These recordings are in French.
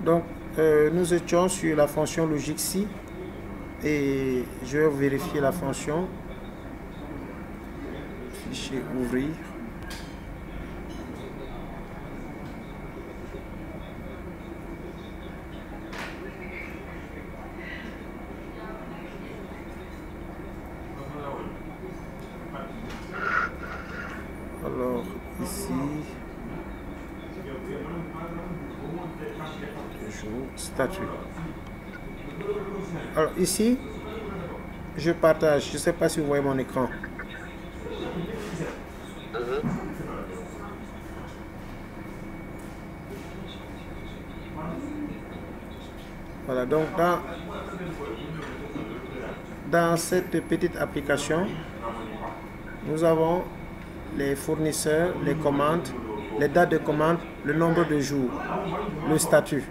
Donc, nous étions sur la fonction logique si et je vais vérifier la fonction. Fichier ouvrir. Alors, ici, statut. Alors, ici, je partage. Je ne sais pas si vous voyez mon écran. Voilà, donc dans cette petite application, nous avons les fournisseurs, les commandes, les dates de commande, le nombre de jours, le statut.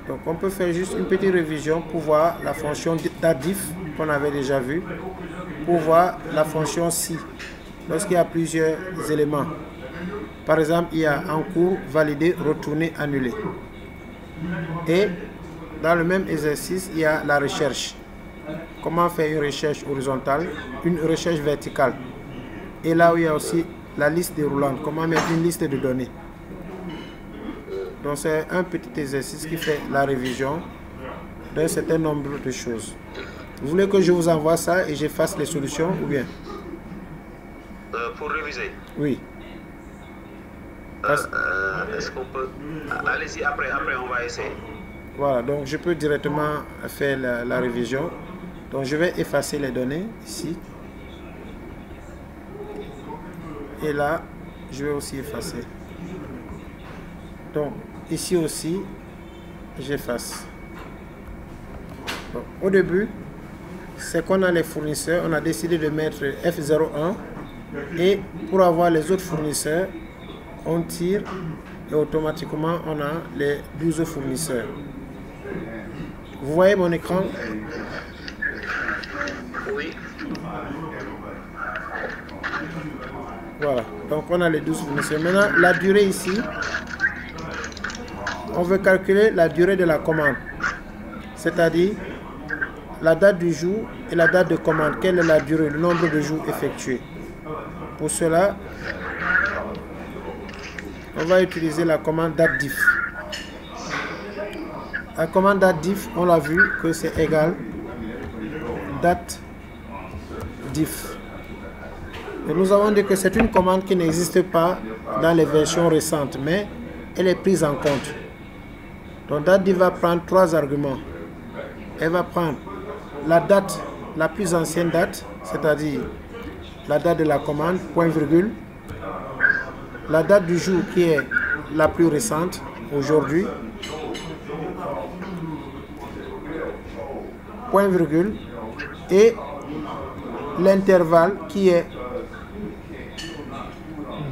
Donc on peut faire juste une petite révision pour voir la fonction DATDIF qu'on avait déjà vu, pour voir la fonction si, lorsqu'il y a plusieurs éléments. Par exemple, il y a en cours, validé, retourné, annulé. Et dans le même exercice, il y a la recherche. Comment faire une recherche horizontale, une recherche verticale. Et là où il y a aussi la liste déroulante, comment mettre une liste de données. Donc c'est un petit exercice qui fait la révision d'un certain nombre de choses. Vous voulez que je vous envoie ça et j'efface les solutions ou bien? Pour réviser? Oui. Est-ce qu'on peut... Allez-y, après on va essayer. Voilà, donc je peux directement faire la révision. Donc je vais effacer les données ici. Et là, je vais aussi effacer. Donc, ici aussi, j'efface. Au début, c'est qu'on a les fournisseurs. On a décidé de mettre F01. Et pour avoir les autres fournisseurs, on tire et automatiquement, on a les 12 fournisseurs. Vous voyez mon écran? Oui. Voilà, donc on a les 12 fournisseurs. Maintenant, la durée ici, on veut calculer la durée de la commande. C'est-à-dire la date du jour et la date de commande. Quelle est la durée, le nombre de jours effectués. Pour cela, on va utiliser la commande DATDIF. La commande DATDIF, on l'a vu que c'est égal DATDIF. Et nous avons dit que c'est une commande qui n'existe pas dans les versions récentes, mais elle est prise en compte. Donc DATDIF va prendre 3 arguments. Elle va prendre la date, la plus ancienne date, c'est-à-dire la date de la commande, point virgule, la date du jour qui est la plus récente, aujourd'hui, point virgule, et l'intervalle qui est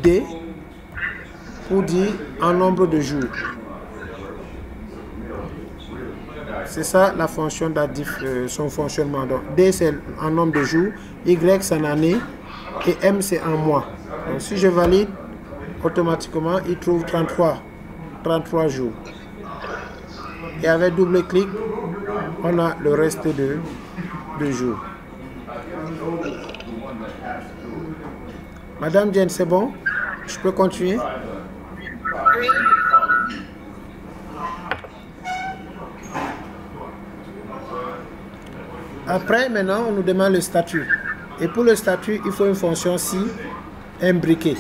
D pour dire en nombre de jours. C'est ça la fonction DATDIF, son fonctionnement. Donc D c'est en nombre de jours, Y c'est en année et M c'est en mois. Donc si je valide, automatiquement il trouve 33 jours. Et avec double clic, on a le reste de jours. Madame Diane, c'est bon? Je peux continuer? Oui. Après, maintenant, on nous demande le statut. Et pour le statut, il faut une fonction si imbriquée.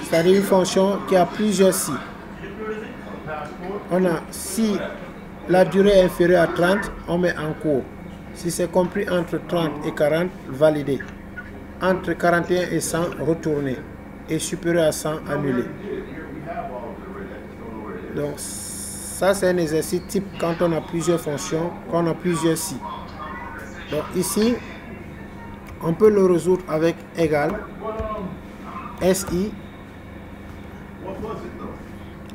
C'est-à-dire une fonction qui a plusieurs si. On a si la durée est inférieure à 30, on met en cours. Si c'est compris entre 30 et 40, validé. Entre 41 et 100, retourné. Et supérieur à 100, annulé. Donc, ça c'est un exercice type quand on a plusieurs fonctions, quand on a plusieurs si. Donc ici, on peut le résoudre avec égal, SI.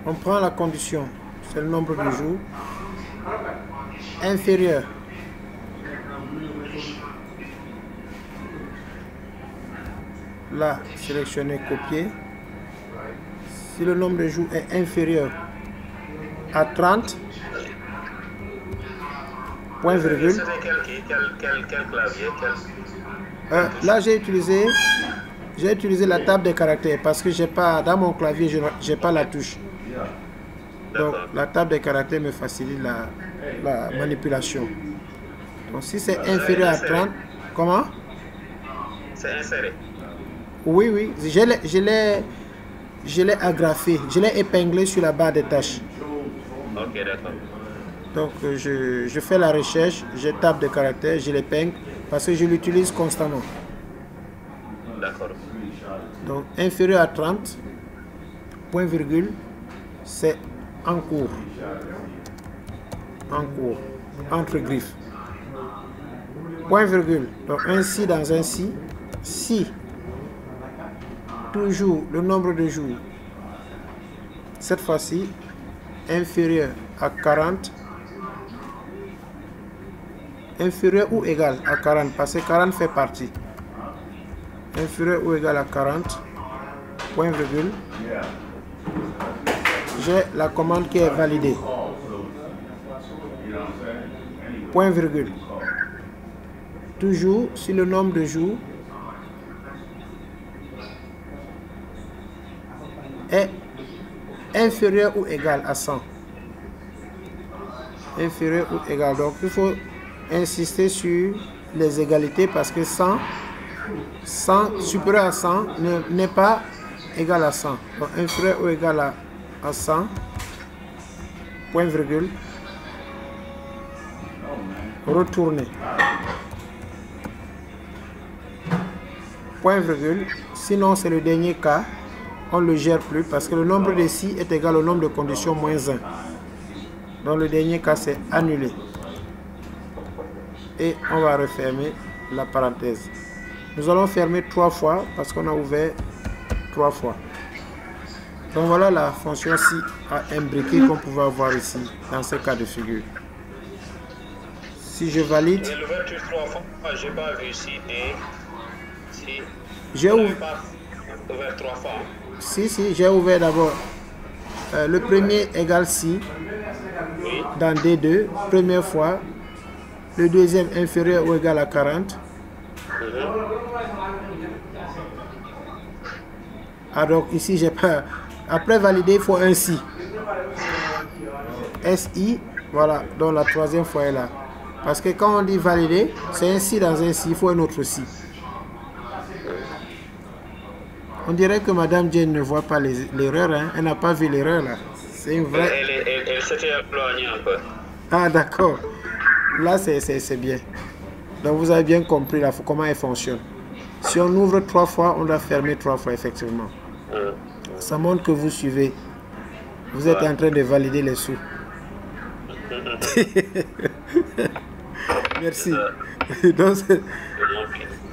On prend la condition, c'est le nombre de jours, inférieur. Là, sélectionner, copier. Si le nombre de jours est inférieur à 30, point virgule. C'était quel clavier, Là, j'ai utilisé la table des caractères parce que j'ai pas, dans mon clavier, je n'ai pas la touche. Donc, la table des caractères me facilite la manipulation. Donc, si c'est inférieur à 30, comment? C'est inséré. Oui, oui, je l'ai agrafé, je l'ai épinglé sur la barre des tâches. Ok, d'accord. Donc, je fais la recherche, je tape des caractères, je l'épingle parce que je l'utilise constamment. D'accord. Donc, inférieur à 30, point virgule, c'est en cours. En cours, entre griffes. Point virgule, donc un si dans un si. Si, toujours le nombre de jours, cette fois-ci, inférieur à 40, inférieur ou égal à 40, parce que 40 fait partie. Inférieur ou égal à 40, point virgule, j'ai la commande qui est validée. Point virgule. Toujours si le nombre de jours est inférieur ou égal à 100. Inférieur ou égal. Donc il faut insister sur les égalités parce que 100 supérieur à 100 n'est pas égal à 100. Donc inférieur ou égal à 100, point virgule, retourner. Point virgule, sinon c'est le dernier cas, on ne le gère plus parce que le nombre de si est égal au nombre de conditions moins 1. Dans le dernier cas, c'est annulé. Et on va refermer la parenthèse. Nous allons fermer 3 fois parce qu'on a ouvert 3 fois. Donc voilà la fonction si à imbriquer qu'on pouvait avoir ici dans ce cas de figure. Si je valide, L'ouverture 3 fois, je n'ai pas vu si et si. j'ai ouvert. Ouvert 3 fois. Si, j'ai ouvert d'abord le premier égale si Oui. dans D2, première fois. Le deuxième inférieur ou égal à 40. Alors ici, j'ai pas. Après valider, il faut un si. SI, voilà, donc la troisième fois est là. Parce que quand on dit valider, c'est un si dans un si, il faut un autre si. On dirait que Madame Jane ne voit pas l'erreur, hein? Elle n'a pas vu l'erreur là. C'est une vraie. Elle s'était éloignée un peu. Ah d'accord. Là c'est bien. Donc vous avez bien compris là, comment elle fonctionne. Si on ouvre 3 fois, on doit fermer 3 fois effectivement. Ça montre que vous suivez. Vous êtes en train de valider les sous. Merci. Donc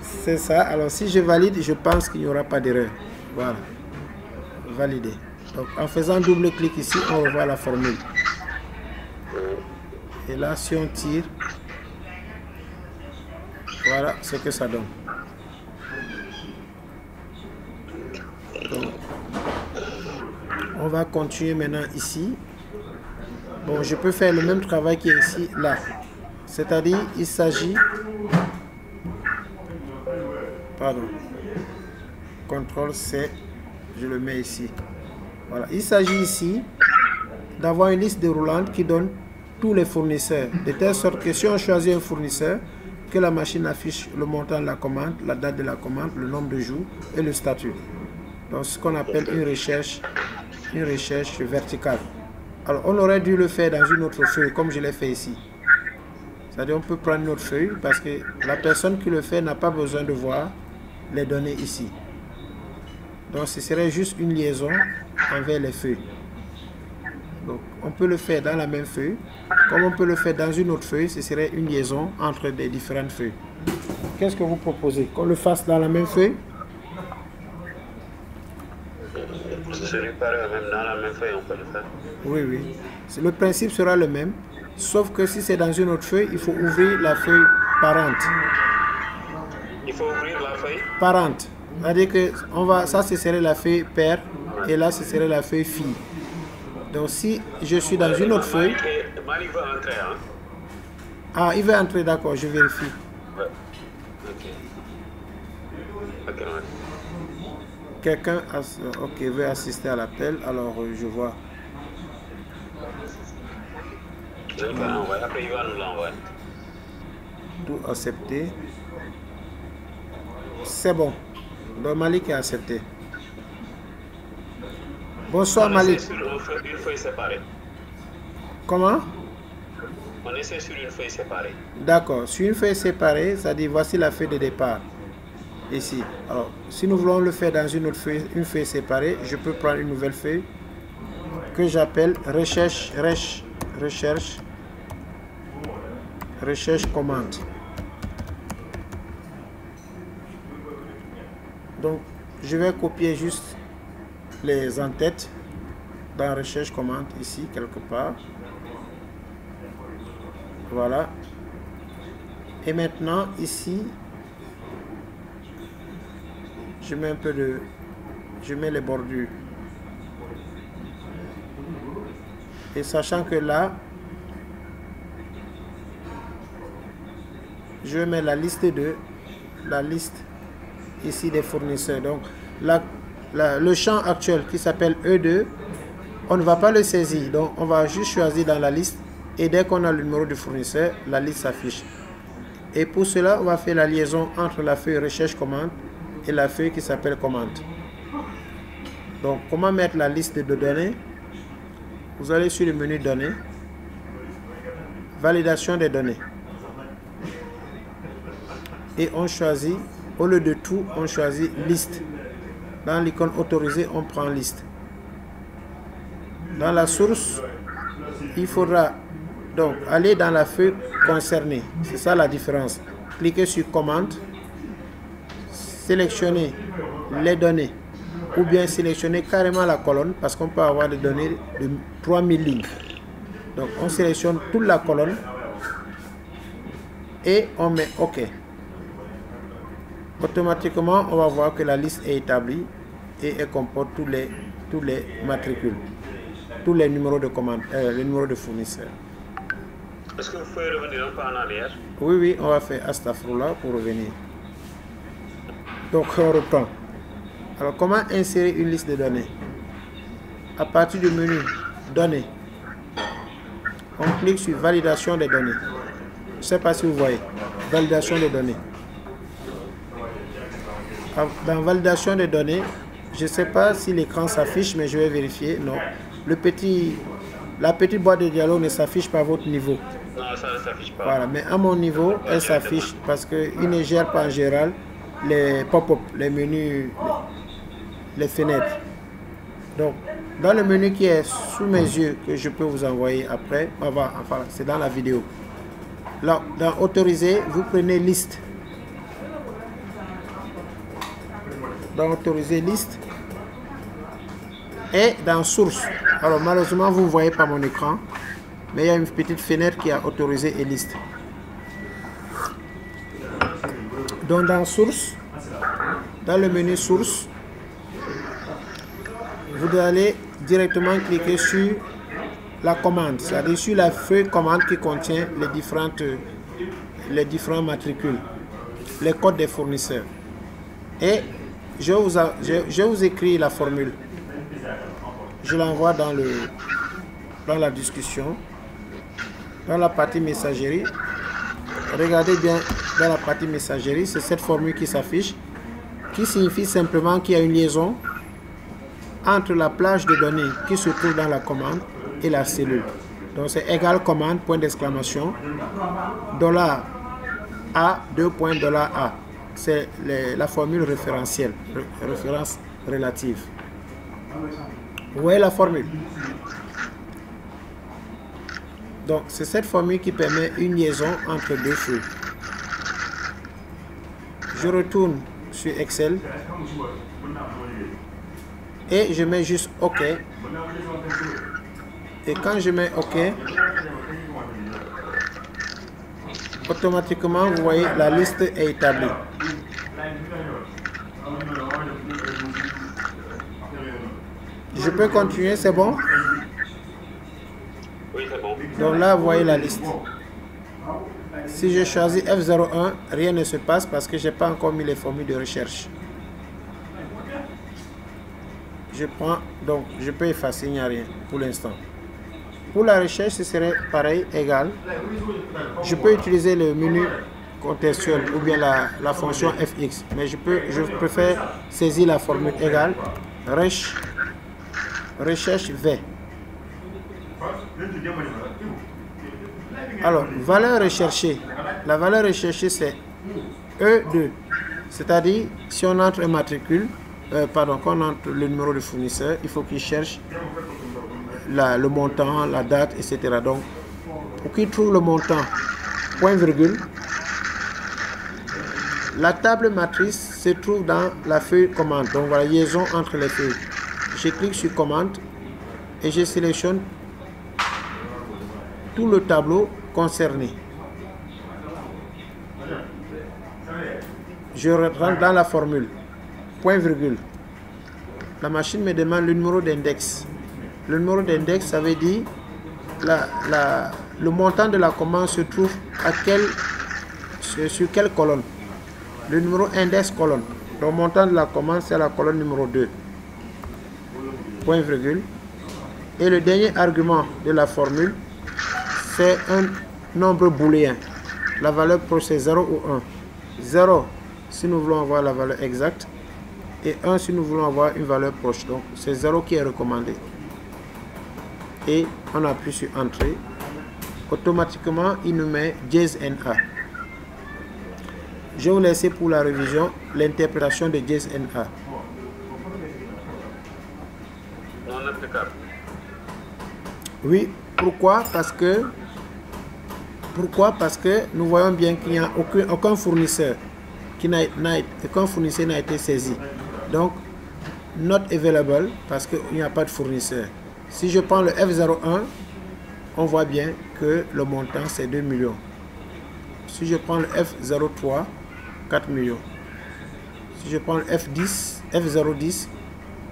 c'est ça. Alors si je valide, je pense qu'il n'y aura pas d'erreur. Voilà. Valider. Donc en faisant double clic ici, on revoit la formule. Et là, si on tire, voilà ce que ça donne. Donc, on va continuer maintenant ici. Bon, je peux faire le même travail qui est ici, là. C'est-à-dire, il s'agit... Pardon. CTRL C, je le mets ici. Voilà. Il s'agit ici d'avoir une liste déroulante qui donne tous les fournisseurs. De telle sorte que si on choisit un fournisseur, que la machine affiche le montant de la commande, la date de la commande, le nombre de jours et le statut. Donc ce qu'on appelle une recherche verticale. Alors on aurait dû le faire dans une autre feuille comme je l'ai fait ici. C'est-à-dire on peut prendre une autre feuille parce que la personne qui le fait n'a pas besoin de voir les données ici. Donc ce serait juste une liaison envers les feuilles. Donc on peut le faire dans la même feuille, comme on peut le faire dans une autre feuille, ce serait une liaison entre des différentes feuilles. Qu'est-ce que vous proposez? Qu'on le fasse dans la même feuille? Ce n'est pas même dans la même feuille, on peut le faire. Oui, oui. Le principe sera le même, sauf que si c'est dans une autre feuille, il faut ouvrir la feuille parente. Il faut ouvrir la feuille C'est-à-dire que ça ce serait la feuille père et là ce serait la feuille fille. Donc si je suis dans une autre feuille... Malik veut entrer, hein? Ah, il veut entrer, d'accord, je vérifie. Ouais. Ok. Quelqu'un veut assister à l'appel, alors je vois. Je vais l'envoyer, après il va nous l'envoyer. Tout accepté. C'est bon. Donc Malik est accepté. Bonsoir Malik. On essaie sur une feuille séparée. Comment? On essaie sur une feuille séparée. D'accord. Sur une feuille séparée, ça dit voici la feuille de départ. Ici. Alors, si nous voulons le faire dans une autre feuille, une feuille séparée, je peux prendre une nouvelle feuille que j'appelle recherche commande. Donc, je vais copier juste les en-têtes dans recherche commande ici quelque part. Voilà. Et maintenant ici, je mets un peu de, je mets les bordures. Et sachant que là, je mets la liste ici des fournisseurs. Donc le champ actuel qui s'appelle E2, on ne va pas le saisir. Donc on va juste choisir dans la liste et dès qu'on a le numéro du fournisseur, la liste s'affiche. Et pour cela, on va faire la liaison entre la feuille recherche commande et la feuille qui s'appelle commande. Donc comment mettre la liste de données? Vous allez sur le menu données, validation des données. Et on choisit, au lieu de tout, on choisit liste. Dans l'icône autorisée, on prend liste. Dans la source, il faudra donc aller dans la feuille concernée. C'est ça la différence. Cliquez sur commande, sélectionnez les données ou bien sélectionner carrément la colonne parce qu'on peut avoir des données de 3000 lignes. Donc on sélectionne toute la colonne et on met OK. Automatiquement, on va voir que la liste est établie et elle comporte tous les matricules, tous les numéros de commande, les numéros de fournisseurs. Est-ce que vous pouvez revenir un peu en arrière? Oui, on va faire Astafroullah pour revenir. Donc, on reprend. Alors, comment insérer une liste de données? À partir du menu Données, on clique sur Validation des données. Je ne sais pas si vous voyez. Validation des données. Dans Validation des données, je ne sais pas si l'écran s'affiche, mais je vais vérifier. Non. La petite boîte de dialogue ne s'affiche pas à votre niveau. Non, ça ne s'affiche pas. Voilà, mais à mon niveau, elle s'affiche parce qu'il ne gère pas en général les pop-up, les menus, les fenêtres. Donc, dans le menu qui est sous mes yeux, que je peux vous envoyer après, enfin, c'est dans la vidéo. Là, dans Autoriser, vous prenez Liste. Dans Autoriser Liste. Et dans Source. Alors, malheureusement, vous ne voyez pas mon écran. Mais il y a une petite fenêtre qui a Autorisé et Liste. Donc, dans Source, dans le menu Source, vous allez directement cliquer sur la commande, c'est-à-dire sur la feuille commande qui contient les différents matricules, les codes des fournisseurs. Et je vous écris la formule. Je l'envoie dans la discussion, dans la partie messagerie. Regardez bien dans la partie messagerie, c'est cette formule qui s'affiche, qui signifie simplement qu'il y a une liaison entre la plage de données qui se trouve dans la commande et la cellule. Donc c'est égal commande, point d'exclamation, $A, 2 points, $A. C'est la formule référentielle, référence relative. Vous voyez la formule? Donc c'est cette formule qui permet une liaison entre deux feuilles. Je retourne sur Excel. Et je mets juste OK. Et quand je mets OK, automatiquement, vous voyez, la liste est établie. Je peux continuer, c'est bon? Donc là, vous voyez la liste. Si je choisis F01, rien ne se passe parce que je n'ai pas encore mis les formules de recherche. Je prends, donc je peux effacer, il n'y a rien pour l'instant. Pour la recherche, ce serait pareil, égal. Je peux utiliser le menu contextuel ou bien la fonction fx, mais je préfère saisir la formule égale recherche v. Alors, valeur recherchée. La valeur recherchée, c'est E2. C'est-à-dire, si on entre un matricule, quand on entre le numéro de fournisseur, il faut qu'il cherche le montant, la date, etc. Donc, pour qu'il trouve le montant, point virgule, la table matrice se trouve dans la feuille commande. Donc, voilà, liaison entre les feuilles. Je clique sur commande et je sélectionne tout le tableau concerné. Je rentre dans la formule, point virgule. La machine me demande le numéro d'index. Le numéro d'index, ça veut dire le montant de la commande se trouve sur quelle colonne. Le numéro index colonne. Le montant de la commande, c'est la colonne numéro 2. Point virgule. Et le dernier argument de la formule, c'est un nombre booléen. La valeur proche, c'est 0 ou 1. 0 si nous voulons avoir la valeur exacte et 1 si nous voulons avoir une valeur proche. Donc c'est 0 qui est recommandé. Et on appuie sur Entrée. Automatiquement, il nous met JSNA. Je vais vous laisser pour la révision l'interprétation de JSNA. Non applicable. Oui, pourquoi? Parce que nous voyons bien qu'il n'y a aucun fournisseur n'a été saisi. Donc, not available parce qu'il n'y a pas de fournisseur. Si je prends le F01, on voit bien que le montant c'est 2 millions. Si je prends le F03, 4 millions. Si je prends le F010,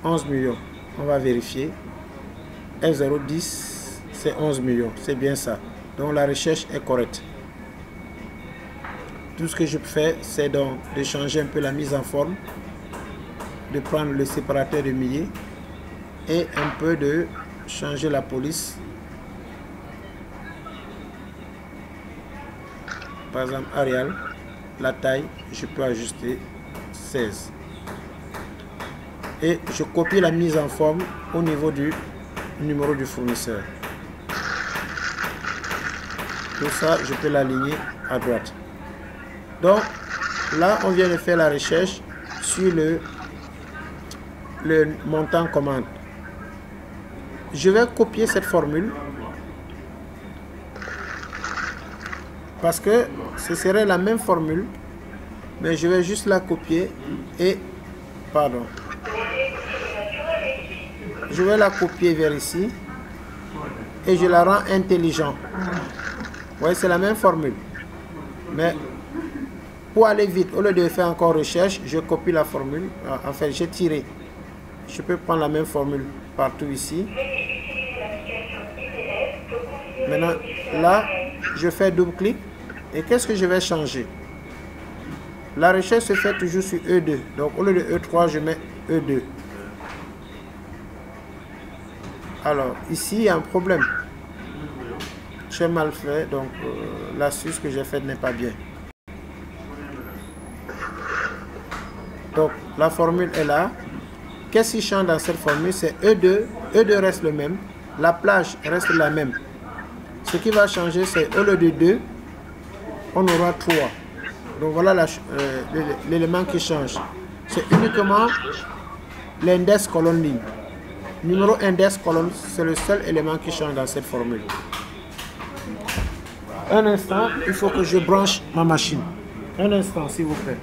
11 millions. On va vérifier. F010, c'est 11 millions. C'est bien ça. Donc la recherche est correcte. Tout ce que je fais, c'est donc de changer un peu la mise en forme, de prendre le séparateur de milliers et un peu de changer la police. Par exemple, Arial, la taille, je peux ajuster 16. Et je copie la mise en forme au niveau du numéro du fournisseur. Tout ça, je peux l'aligner à droite. Donc, là, on vient de faire la recherche sur le montant commande. Je vais copier cette formule parce que ce serait la même formule, mais je vais juste la copier et, pardon, je vais la copier vers ici et je la rends intelligente. Vous voyez, c'est la même formule, mais pour aller vite, au lieu de faire encore recherche, je copie la formule. En fait, j'ai tiré. Je peux prendre la même formule partout ici. Maintenant, là, je fais double-clic. Et qu'est-ce que je vais changer? La recherche se fait toujours sur E2. Donc, au lieu de E3, je mets E2. Alors, ici, il y a un problème. J'ai mal fait, donc l'astuce que j'ai faite n'est pas bien. Donc, la formule est là. Qu'est-ce qui change dans cette formule? C'est E2. E2 reste le même. La plage reste la même. Ce qui va changer, c'est au lieu de 2, on aura 3. Donc, voilà l'élément qui change. C'est uniquement l'index colonne ligne. Numéro index colonne, c'est le seul élément qui change dans cette formule. Un instant, il faut que je branche ma machine. Un instant, s'il vous plaît.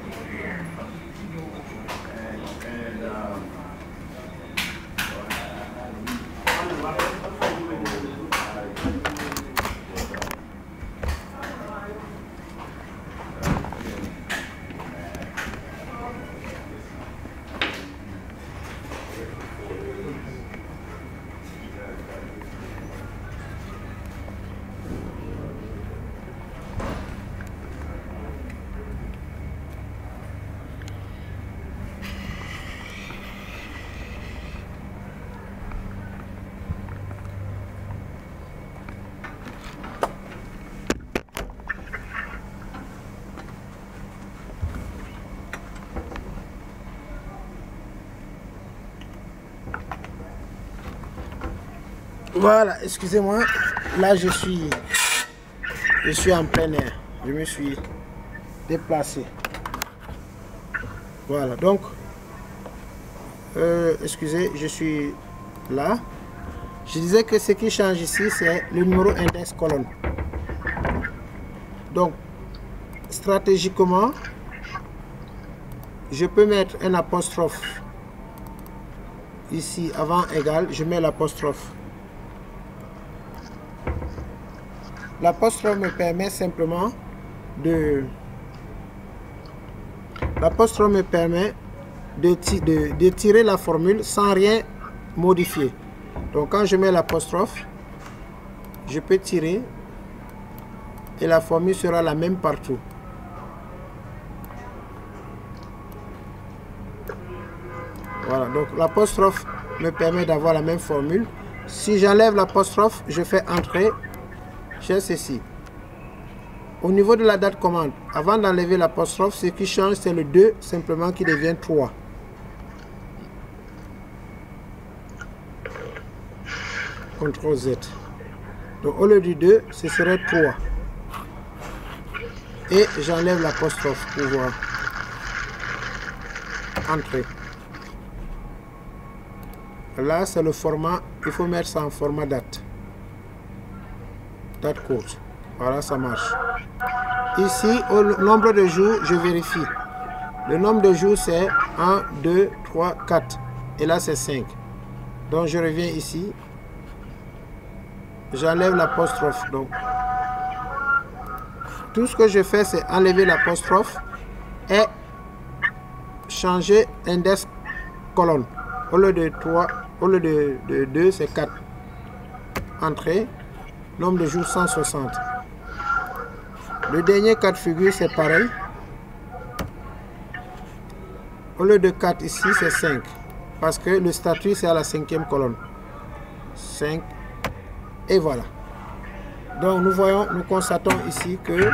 Voilà, excusez-moi. Là, je suis en plein air. Je me suis déplacé. Voilà, donc, excusez, je suis là. Je disais que ce qui change ici, c'est le numéro index colonne. Donc, stratégiquement, je peux mettre un apostrophe ici avant égal, je mets l'apostrophe. L'apostrophe me permet simplement de tirer la formule sans rien modifier. Donc quand je mets l'apostrophe, je peux tirer et la formule sera la même partout. Voilà, donc l'apostrophe me permet d'avoir la même formule. Si j'enlève l'apostrophe, je fais entrer, j'ai ceci. Au niveau de la date commande, avant d'enlever l'apostrophe, ce qui change, c'est le 2 simplement qui devient 3. CTRL Z. Donc au lieu du 2, ce serait 3. Et j'enlève l'apostrophe pour voir. Entrer. Là, c'est le format, il faut mettre ça en format date. Date courte. Voilà, ça marche. Ici, au nombre de jours, je vérifie. Le nombre de jours, c'est 1, 2, 3, 4. Et là, c'est 5. Donc, je reviens ici. J'enlève l'apostrophe. Donc, tout ce que je fais, c'est enlever l'apostrophe et changer index colonne. Au lieu de 3, au lieu de 2, c'est 4. Entrée. Nombre de jours 160. Le dernier cas de figure, c'est pareil. Au lieu de 4 ici, c'est 5. Parce que le statut, c'est à la 5e colonne. 5. Et voilà. Donc, nous constatons ici que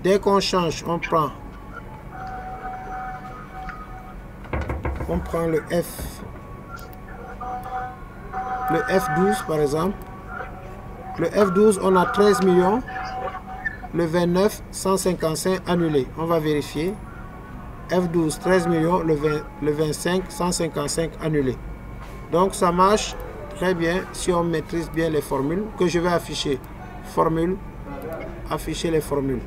dès qu'on change, on prend le F. Le F12, par exemple. Le F12, on a 13 millions. Le 29, 155 annulé. On va vérifier. F12, 13 millions. Le 25, 155 annulé. Donc, ça marche très bien si on maîtrise bien les formules que je vais afficher. Formule, afficher les formules.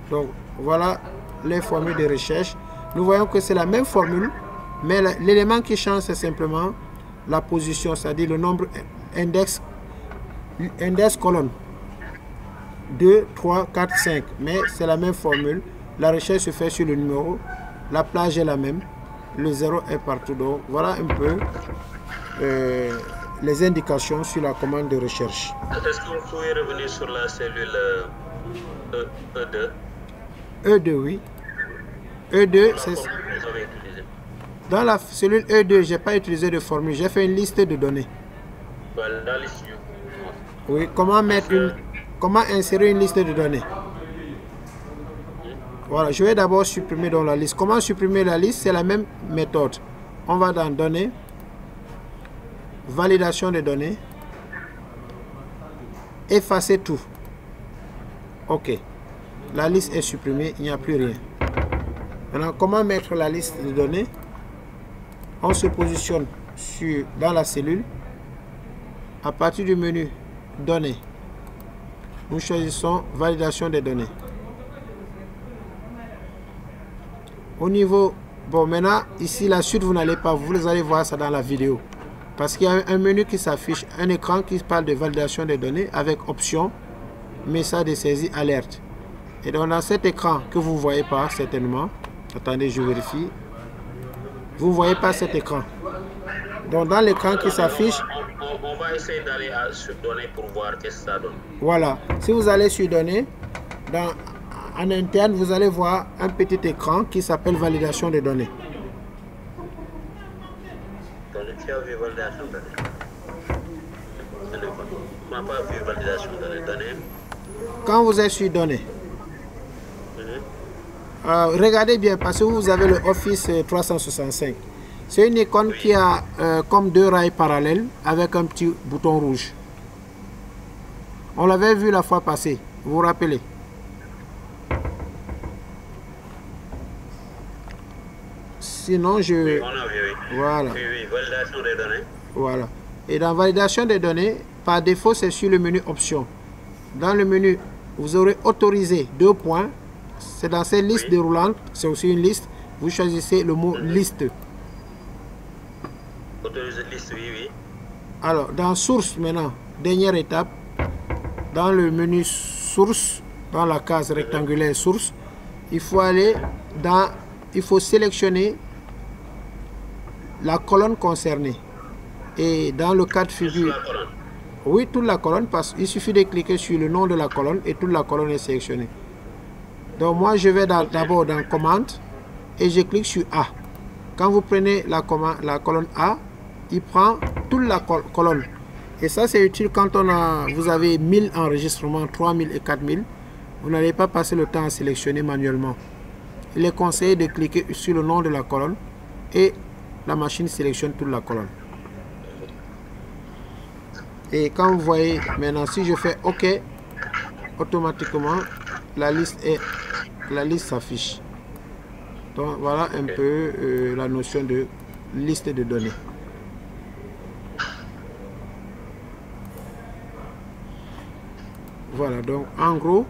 Donc, voilà les formules de recherche. Nous voyons que c'est la même formule, mais l'élément qui change, c'est simplement la position, c'est-à-dire le nombre index colonne. 2, 3, 4, 5. Mais c'est la même formule. La recherche se fait sur le numéro. La plage est la même. Le 0 est partout. Donc, voilà un peu les indications sur la commande de recherche. Est-ce que vous pouvez revenir sur la cellule E2? E2, oui. E2, c'est... Dans la cellule E2, je n'ai pas utilisé de formule. J'ai fait une liste de données. Voilà, liste. Oui, comment insérer une liste de données? Voilà, je vais d'abord supprimer dans la liste. Comment supprimer la liste? C'est la même méthode. On va dans données, validation des données, effacer tout. OK. La liste est supprimée, il n'y a plus rien. Maintenant, comment mettre la liste de données? On se positionne dans la cellule. À partir du menu données, nous choisissons validation des données. Au niveau, bon, maintenant, ici, la suite, vous n'allez pas, vous allez voir ça dans la vidéo. Parce qu'il y a un menu qui s'affiche, un écran qui parle de validation des données avec option, message de saisie, alerte. Et donc, dans cet écran que vous ne voyez pas, certainement, attendez, je vérifie. Vous ne voyez pas cet écran. Donc, dans l'écran qui s'affiche, on va essayer d'aller sur données pour voir qu'est-ce que ça donne. Voilà. Si vous allez sur données, en interne, vous allez voir un petit écran qui s'appelle validation des données. Donc, tu as vu validation des données. On n'a pas vu validation des données. Quand vous êtes sur données, regardez bien parce que vous avez le Office 365. C'est une icône qui a comme deux rails parallèles avec un petit bouton rouge. On l'avait vu la fois passée, vous vous rappelez? Sinon, je... Oui, on a vu, oui. Voilà. Oui, oui, validation des données. Voilà. Et dans validation des données, par défaut, c'est sur le menu options. Dans le menu, vous aurez autorisé 2 points. C'est dans ces listes déroulantes, c'est aussi une liste. Vous choisissez le mot liste. Autorisé liste, oui, oui. Alors, dans source maintenant, dernière étape, dans le menu source, dans la case rectangulaire source, il faut aller dans, il faut sélectionner la colonne concernée. Et dans le cas de figure, oui, toute la colonne, parce qu'il suffit de cliquer sur le nom de la colonne et toute la colonne est sélectionnée. Donc moi, je vais d'abord dans commande et je clique sur A. Quand vous prenez la colonne A, il prend toute la colonne. Et ça, c'est utile quand vous avez 1000 enregistrements, 3000 et 4000. Vous n'allez pas passer le temps à sélectionner manuellement. Il est conseillé de cliquer sur le nom de la colonne et la machine sélectionne toute la colonne. Et quand vous voyez maintenant, si je fais OK, automatiquement la liste s'affiche. Donc voilà un peu la notion de liste de données. Voilà, donc en gros,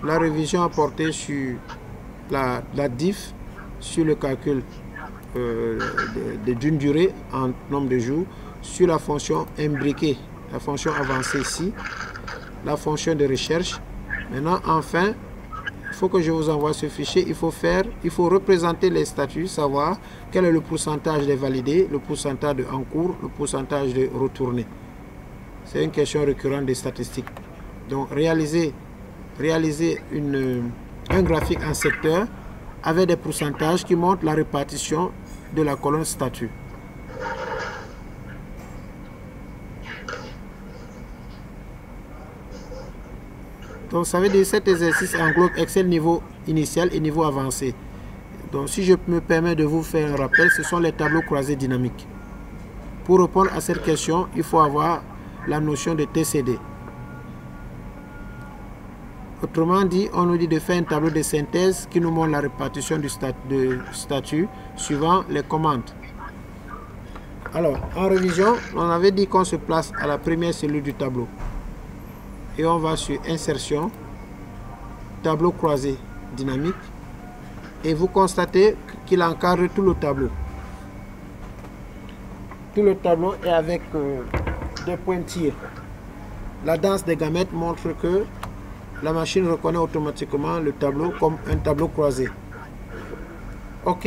la révision a porté sur la diff, sur le calcul d'une durée en nombre de jours, sur la fonction imbriquée, la fonction avancée ici, la fonction de recherche. Maintenant, enfin, il faut que je vous envoie ce fichier. Il faut représenter les statuts, savoir quel est le pourcentage des validés, le pourcentage de en cours, le pourcentage de retournés. C'est une question récurrente des statistiques. Donc, réaliser un graphique en secteur avec des pourcentages qui montrent la répartition de la colonne statut. Donc ça veut dire que cet exercice englobe Excel niveau initial et niveau avancé. Donc si je me permets de vous faire un rappel, ce sont les tableaux croisés dynamiques. Pour répondre à cette question, il faut avoir la notion de TCD. Autrement dit, on nous dit de faire un tableau de synthèse qui nous montre la répartition du statut suivant les commandes. Alors, en révision, on avait dit qu'on se place à la première cellule du tableau. Et on va sur insertion, tableau croisé dynamique. Et vous constatez qu'il encadre tout le tableau. Tout le tableau est avec des pointillés. La danse des gamètes montre que la machine reconnaît automatiquement le tableau comme un tableau croisé. OK.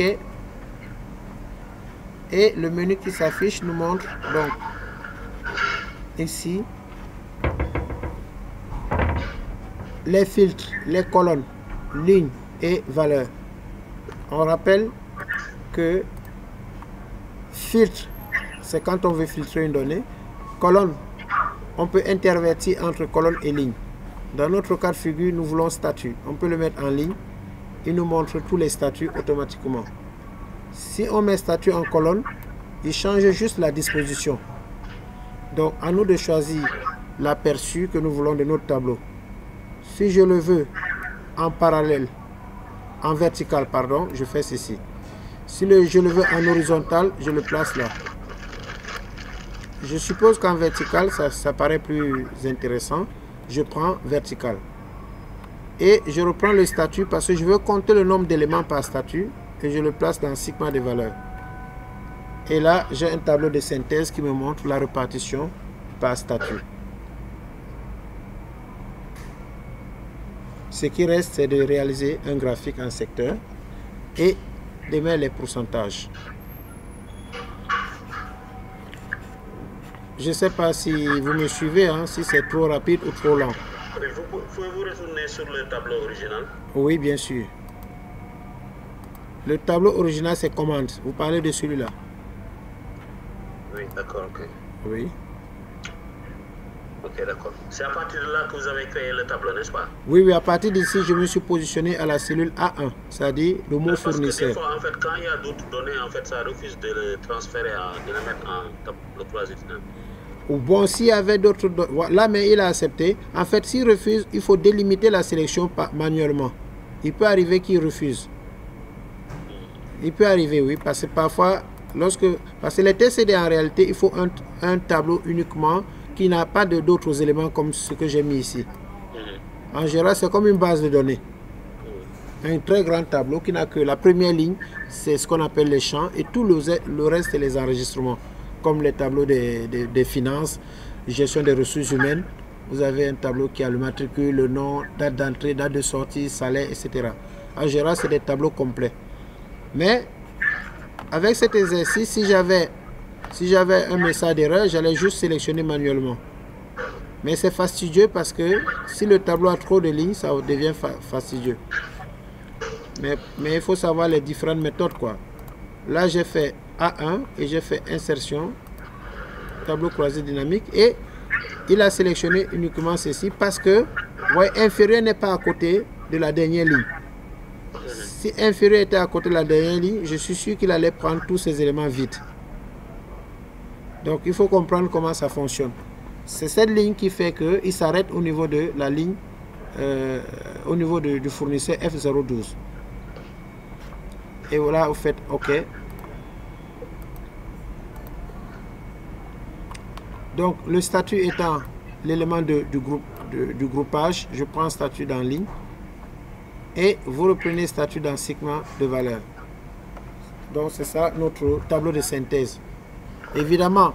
Et le menu qui s'affiche nous montre donc ici les filtres, les colonnes, lignes et valeurs. On rappelle que filtre, c'est quand on veut filtrer une donnée. Colonne, on peut intervertir entre colonne et ligne. Dans notre cas de figure, nous voulons statut. On peut le mettre en ligne. Il nous montre tous les statuts automatiquement. Si on met statut en colonne, il change juste la disposition. Donc, à nous de choisir l'aperçu que nous voulons de notre tableau. Si je le veux en parallèle, en vertical, pardon, je fais ceci. Si je le veux en horizontal, je le place là. Je suppose qu'en vertical, ça paraît plus intéressant. Je prends vertical. Et je reprends le statut parce que je veux compter le nombre d'éléments par statut et je le place dans sigma des valeurs. Et là, j'ai un tableau de synthèse qui me montre la répartition par statut. Ce qui reste, c'est de réaliser un graphique en secteur et de mettre les pourcentages. Je ne sais pas si vous me suivez, hein, si c'est trop rapide ou trop lent. Pouvez-vous retourner sur le tableau original? Oui, bien sûr. Le tableau original, c'est commande. Vous parlez de celui-là? Oui, d'accord, ok. Oui. Ok. Ok, d'accord. C'est à partir de là que vous avez créé le tableau, n'est-ce pas? Oui, oui, à partir d'ici, je me suis positionné à la cellule A1, c'est-à-dire le mot Parce fournisseur. que des fois, en fait, quand il y a d'autres données, en fait, ça refuse de le transférer, de le mettre en tableau croisé dynamique. Ou bon, s'il y avait d'autres... Là, mais il a accepté. En fait, s'il refuse, il faut délimiter la sélection manuellement. Il peut arriver qu'il refuse. Il peut arriver, oui, parce que parfois, parce que les TCD, en réalité, il faut un tableau uniquement qui n'a pas d'autres éléments comme ce que j'ai mis ici. En général, c'est comme une base de données. Un très grand tableau qui n'a que la première ligne, c'est ce qu'on appelle les champs, et tout le reste, c'est les enregistrements, comme les tableaux des finances, gestion des ressources humaines. Vous avez un tableau qui a le matricule, le nom, date d'entrée, date de sortie, salaire, etc. En général, c'est des tableaux complets. Mais avec cet exercice, si j'avais un message d'erreur, j'allais juste sélectionner manuellement. Mais c'est fastidieux parce que si le tableau a trop de lignes, ça devient fastidieux. Mais il faut savoir les différentes méthodes, quoi. Là, j'ai fait A1 et j'ai fait insertion, tableau croisé dynamique, et il a sélectionné uniquement ceci parce que, ouais, inférieur n'est pas à côté de la dernière ligne. Si inférieur était à côté de la dernière ligne, je suis sûr qu'il allait prendre tous ces éléments vides. Donc, il faut comprendre comment ça fonctionne. C'est cette ligne qui fait qu'il s'arrête au niveau de la ligne, au niveau du fournisseur F012. Et voilà, vous faites OK. Donc, le statut étant l'élément du groupage, je prends statut dans ligne. Et vous reprenez statut dans segment de valeur. Donc, c'est ça notre tableau de synthèse. Évidemment,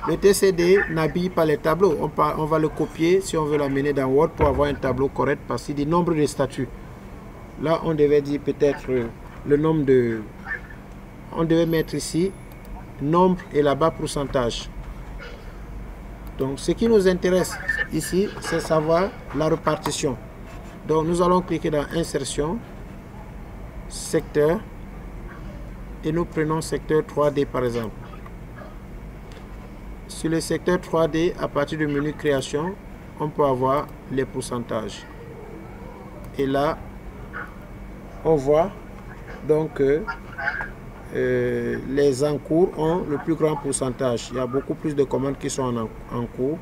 le TCD n'habille pas les tableaux. On va le copier si on veut l'amener dans Word pour avoir un tableau correct parce qu'il dit nombre de statuts. Là, on devait dire peut-être le nombre de... On devait mettre ici nombre et là-bas pourcentage. Donc, ce qui nous intéresse ici, c'est savoir la répartition. Donc, nous allons cliquer dans Insertion, Secteur, et nous prenons secteur 3D par exemple. Sur le secteur 3D, à partir du menu Création, on peut avoir les pourcentages. Et là, on voit donc que les encours ont le plus grand pourcentage. Il y a beaucoup plus de commandes qui sont en cours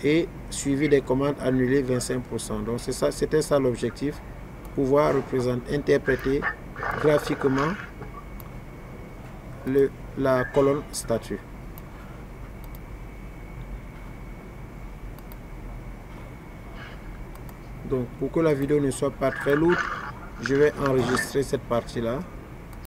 et suivi des commandes annulées 25%. Donc c'était ça l'objectif, pouvoir représenter, interpréter graphiquement la colonne statut. Donc pour que la vidéo ne soit pas très lourde, je vais enregistrer cette partie-là.